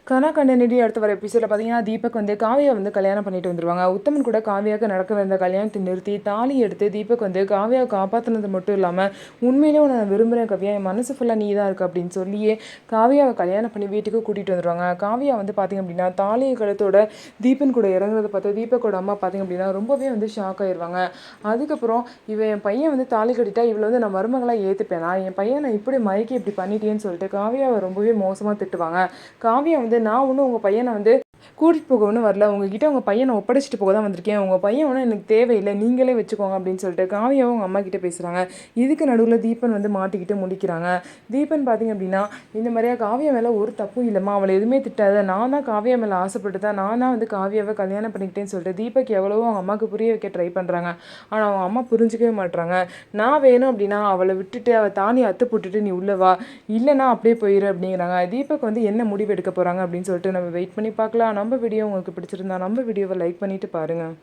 கனா கண்ணனடி அடுத்து வர எபிசோட பார்த்தீங்கன்னா, தீபக் வந்து காவியா வந்து கல்யாணம் பண்ணிட்டு வந்துருவாங்க. உத்தமன் கூட காவியாவுக்கு நடக்க கல்யாணத்தை நிறுத்தி தாலி எடுத்து தீபக் வந்து காவியாவை காப்பாற்றினது மட்டும் இல்லாமல், உண்மையிலேயே உன்னை நான் விரும்புகிறேன் காவியா, என் மனசு ஃபுல்லாக நீ தான் இருக்கு அப்படின்னு சொல்லியே காவியாவை கல்யாணம் பண்ணி வீட்டுக்கு கூட்டிகிட்டு வந்துடுவாங்க. காவியா வந்து பார்த்திங்க அப்படின்னா, தாலி கழுத்தோட தீபன் கூட இறங்குறத பார்த்து தீபக்கோட அம்மா பார்த்திங்க அப்படின்னா ரொம்பவே வந்து ஷாக் ஆயிடுவாங்க. அதுக்கப்புறம் என் பையன் வந்து தாலி கட்டிட்டா இவளை வந்து நான் மருமகளாக ஏற்றுப்பேனா, என் பையன் நான் இப்படி மயக்கி இப்படி பண்ணிட்டேன்னு சொல்லிட்டு காவியாவை ரொம்பவே மோசமாக திட்டுவாங்க. காவியா வந்து நான் ஒன்றும் உங்கள் பையனை வந்து கூட்டிகிட்டு போக ஒன்றும் வரல, உங்ககிட்ட உங்கள் பையனை ஒப்படைச்சிட்டு போக தான் வந்திருக்கேன், உங்கள் பையன் ஒன்றும் எனக்கு தேவையில்லை, நீங்களே வச்சுக்கோங்க அப்படின்னு சொல்லிட்டு காவியாவும் அவங்க அம்மா கிட்டே பேசுகிறாங்க. இதுக்கு நடுவில் தீபன் வந்து மாட்டிக்கிட்டு முடிக்கிறாங்க. தீபன் பார்த்திங்க அப்படின்னா, இந்த மாதிரியா காவியா மேலே ஒரு தப்பும் இல்லைம்மா, அவளை எதுவுமே திட்டாத, நான் தான் காவியா மேலே ஆசைப்பட்டு தான் நான் தான் வந்து காவியாவை கல்யாணம் பண்ணிக்கிட்டேன்னு சொல்லிட்டு தீபக் எவ்வளவோ அவங்க அம்மாவுக்கு புரிய வைக்க ட்ரை பண்ணுறாங்க. ஆனால் அவங்க அம்மா புரிஞ்சிக்கவே மாட்டுறாங்க. நான் வேணும் அப்படின்னா அவளை விட்டுட்டு அவள் தாலி அத்து போட்டுட்டு நீ உள்ளவா, இல்லைனா அப்படியே போயிரு அப்படிங்கிறாங்க. தீபக் வந்து என்ன முடிவு எடுக்க போகிறாங்க அப்படின்னு சொல்லிட்டு நம்ம வெயிட் பண்ணி பார்க்கலாம். நம்ம வீடியோ உங்களுக்கு பிடிச்சிருந்தா நம்ம வீடியோவை லைக் பண்ணிவிட்டு பாருங்கள்.